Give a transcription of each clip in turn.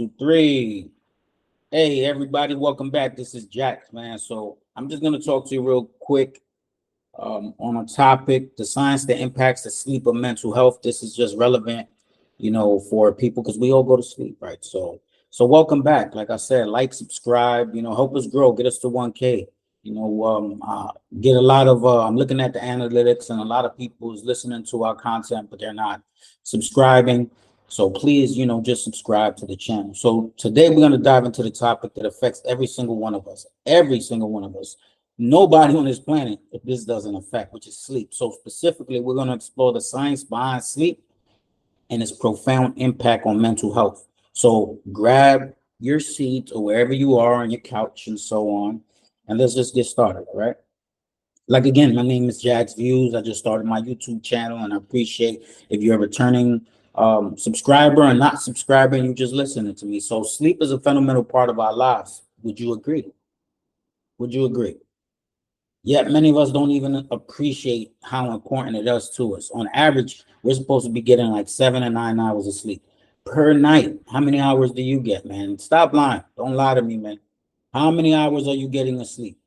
Two, three. Hey, everybody, welcome back. This is Jack, man. So I'm just gonna talk to you real quick on a topic: the science that impacts the sleep of mental health. This is just relevant, for people because we all go to sleep, right? So welcome back. Like I said, like, subscribe. Help us grow. Get us to 1K. Get a lot of. I'm looking at the analytics, and a lot of people is listening to our content, but they're not subscribing. So please, just subscribe to the channel. So today we're going to dive into the topic that affects every single one of us. Every single one of us. Nobody on this planet if this doesn't affect, which is sleep. So specifically, we're going to explore the science behind sleep and its profound impact on mental health. So grab your seat or wherever you are on your couch and so on, and let's just get started, all right? Like again, my name is Jack's Views. I just started my YouTube channel, and I appreciate if you're a returning subscriber and not subscriber, and you just listening to me. So sleep is a fundamental part of our lives. Would you agree? Would you agree? Yet many of us don't even appreciate how important it is to us. On average, we're supposed to be getting like 7 to 9 hours of sleep per night. How many hours do you get, man? Stop lying. Don't lie to me, man. How many hours are you getting of sleep?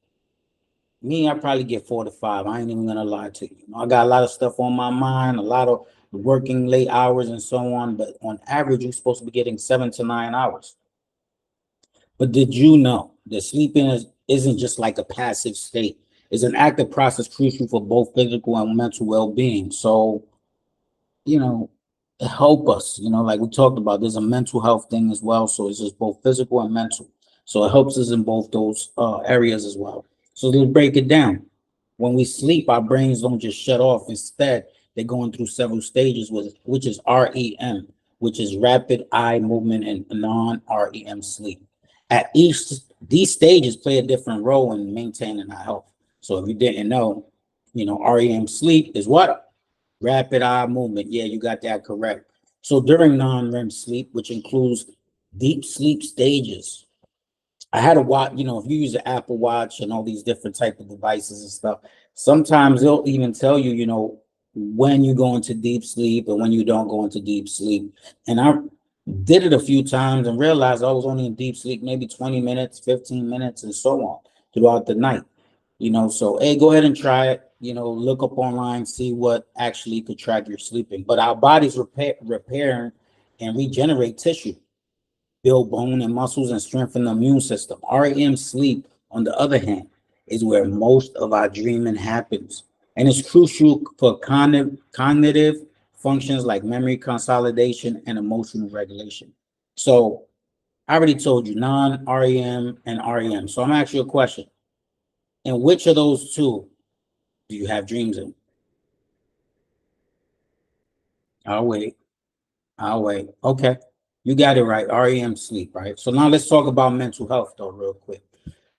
Me, I probably get 4 to 5. I ain't even gonna lie to you. I got a lot of stuff on my mind, a lot of working late hours and so on. But on average, you're supposed to be getting 7 to 9 hours. But did you know that sleeping isn't just like a passive state? It's an active process crucial for both physical and mental well-being. So, you know, help us, like we talked about, there's a mental health thing as well. So it's just both physical and mental. So it helps us in both those areas as well. So let's break it down. When we sleep, our brains don't just shut off. Instead, they're going through several stages, which is REM, which is rapid eye movement and non-REM sleep. At each, these stages play a different role in maintaining our health. So if you didn't know, REM sleep is what? Rapid eye movement. Yeah, you got that correct. So during non-REM sleep, which includes deep sleep stages, I had a watch, if you use an Apple Watch and all these different type of devices and stuff, sometimes they'll even tell you, when you go into deep sleep and when you don't go into deep sleep. And I did it a few times and realized I was only in deep sleep maybe 20 minutes, 15 minutes, and so on throughout the night. So hey, go ahead and try it. Look up online, see what actually could track your sleeping. But our bodies repair and regenerate tissue, build bone and muscles, and strengthen the immune system. REM sleep, on the other hand, is where most of our dreaming happens, and it's crucial for cognitive functions like memory consolidation and emotional regulation. So I already told you non-REM and REM. So I'm gonna ask you a question. In which of those two do you have dreams in? I'll wait. I'll wait. Okay. You got it right. REM sleep, right? So now let's talk about mental health, though, real quick.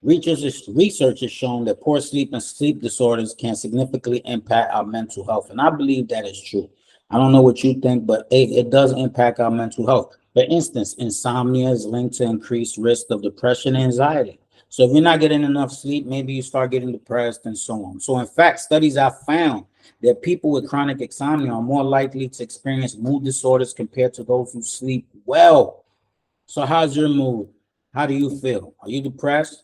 Research has shown that poor sleep and sleep disorders can significantly impact our mental health. And I believe that is true. I don't know what you think, but it does impact our mental health. For instance, insomnia is linked to increased risk of depression and anxiety. So if you're not getting enough sleep, maybe you start getting depressed and so on. So in fact, studies have found that people with chronic insomnia are more likely to experience mood disorders compared to those who sleep well. So how's your mood? How do you feel? Are you depressed?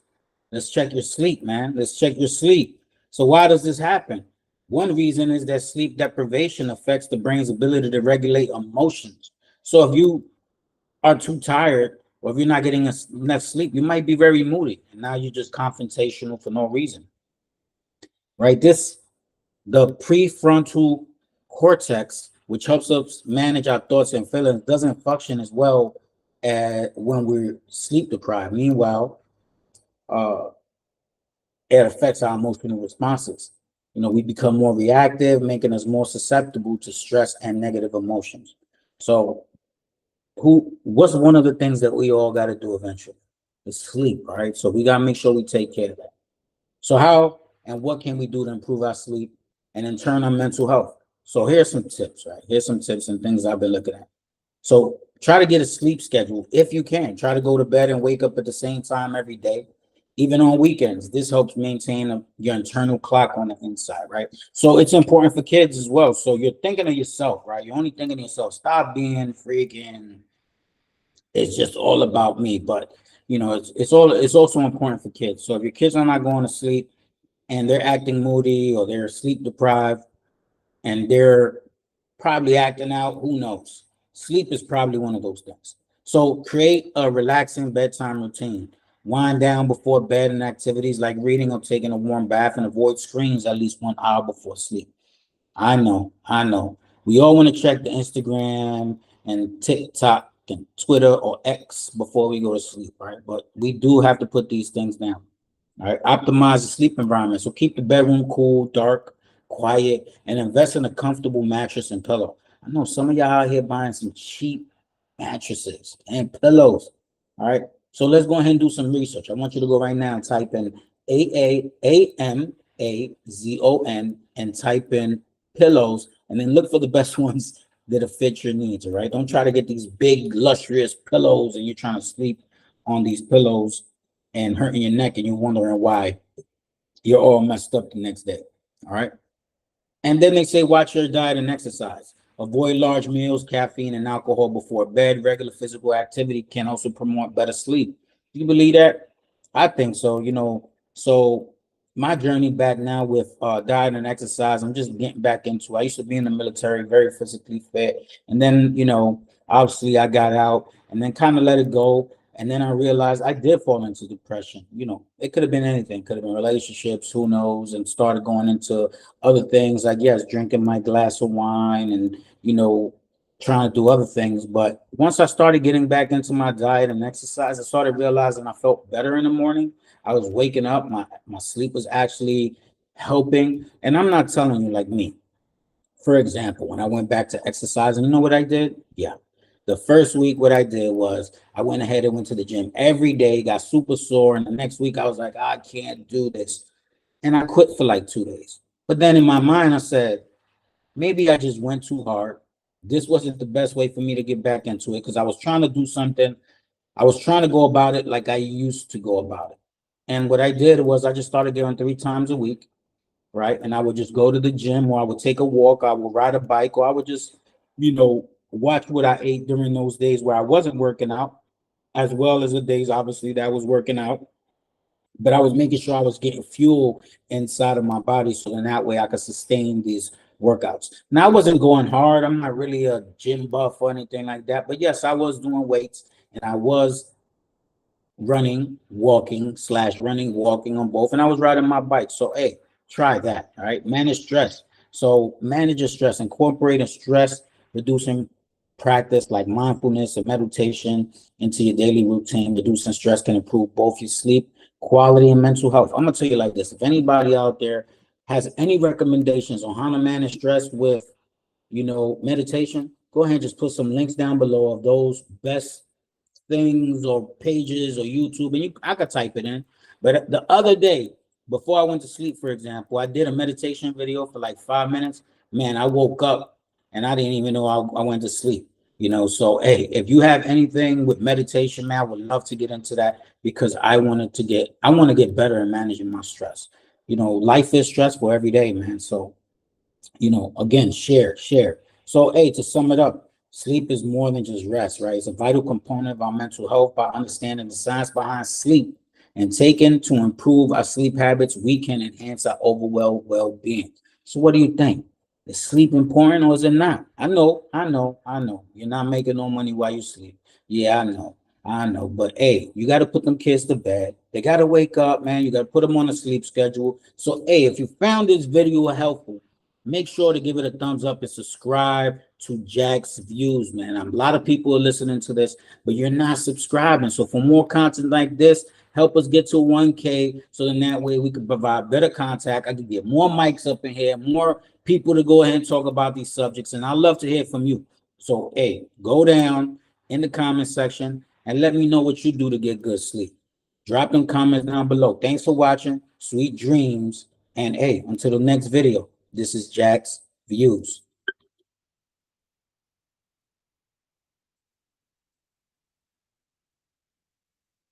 Let's check your sleep, man. Let's check your sleep. So why does this happen? One reason is that sleep deprivation affects the brain's ability to regulate emotions. So if you are too tired, or if you're not getting enough sleep, you might be very moody. And now you're just confrontational for no reason, right? The prefrontal cortex, which helps us manage our thoughts and feelings, doesn't function as well as when we're sleep deprived. Meanwhile, uh, it affects our emotional responses. We become more reactive, making us more susceptible to stress and negative emotions. So, what's one of the things that we all got to do eventually? Is sleep, right? So we got to make sure we take care of that. So how and what can we do to improve our sleep and in turn our mental health? So here's some tips, right? Here's some tips and things I've been looking at. So try to get a sleep schedule if you can. Try to go to bed and wake up at the same time every day, even on weekends. This helps maintain your internal clock on the inside, right? So it's important for kids as well. So you're thinking of yourself, right? You're only thinking of yourself. Stop being freaking it's just all about me. But you know, it's also important for kids. So if your kids are not going to sleep and they're acting moody or they're sleep deprived and they're probably acting out, who knows? Sleep is probably one of those things. So create a relaxing bedtime routine. Wind down before bed and activities like reading or taking a warm bath, and avoid screens at least 1 hour before sleep. I know. We all want to check the Instagram and TikTok and Twitter or X before we go to sleep, right? But we do have to put these things down. All right. Optimize the sleep environment. So keep the bedroom cool, dark, quiet, and invest in a comfortable mattress and pillow. I know some of y'all out here buying some cheap mattresses and pillows. All right. So let's go ahead and do some research. I want you to go right now and type in AAAMAZON and type in pillows, and then look for the best ones that fit your needs. All right. Don't try to get these big, luxurious pillows and you're trying to sleep on these pillows and hurting your neck and you're wondering why you're all messed up the next day. All right. And then they say, watch your diet and exercise. Avoid large meals, caffeine, and alcohol before bed. Regular physical activity can also promote better sleep. Do you believe that? I think so. You know, so my journey back now with diet and exercise, I'm just getting back into. I used to be in the military, very physically fit, and then obviously I got out, and then kind of let it go. And then I realized I did fall into depression. You know, it could have been anything, could have been relationships, who knows, and started going into other things like, yes, drinking my glass of wine and, trying to do other things. But once I started getting back into my diet and exercise, I started realizing I felt better in the morning. I was waking up, my sleep was actually helping. And I'm not telling you like me. For example, when I went back to exercising, you know what I did? Yeah. The first week, what I did was I went ahead and went to the gym every day, got super sore. And the next week, I was like, I can't do this. And I quit for like 2 days. But then in my mind, I said, maybe I just went too hard. This wasn't the best way for me to get back into it because I was trying to do something. I was trying to go about it like I used to go about it. And what I did was I just started going 3 times a week, right? And I would just go to the gym, or I would take a walk, I would ride a bike, or I would just, watch what I ate during those days where I wasn't working out, as well as the days obviously that I was working out. But I was making sure I was getting fuel inside of my body so then that way I could sustain these workouts. Now I wasn't going hard. I'm not really a gym buff or anything like that. But yes, I was doing weights and I was running, walking slash running, walking on both, and I was riding my bike. So hey, try that. All right. Manage stress. So manage your stress, incorporate a stress reducing practice like mindfulness and meditation into your daily routine. Reducing stress can improve both your sleep quality and mental health. I'm gonna tell you like this: if anybody out there has any recommendations on how to manage stress with, meditation, go ahead and just put some links down below of those best things or pages or YouTube, and I could type it in. But the other day, before I went to sleep, for example, I did a meditation video for like 5 minutes. Man, I woke up and I didn't even know I went to sleep. So hey, if you have anything with meditation, man, I would love to get into that because I want to get better in managing my stress. Life is stressful every day, man. So, again, share. So, hey, to sum it up, sleep is more than just rest, right? It's a vital component of our mental health. By understanding the science behind sleep and taking to improve our sleep habits, we can enhance our overall well-being. So what do you think? Is sleep important or is it not? I know. You're not making no money while you sleep. Yeah, I know. But hey, you got to put them kids to bed. They got to wake up, man. You got to put them on a sleep schedule. So hey, if you found this video helpful, make sure to give it a thumbs up and subscribe to Jack's Views, man. A lot of people are listening to this, but you're not subscribing. So for more content like this, help us get to 1K so then that way we can provide better contact. I can get more mics up in here, more people to go ahead and talk about these subjects. And I love to hear from you. So, hey, go down in the comment section and let me know what you do to get good sleep. Drop them comments down below. Thanks for watching. Sweet dreams. And hey, until the next video. This is Jack's Views.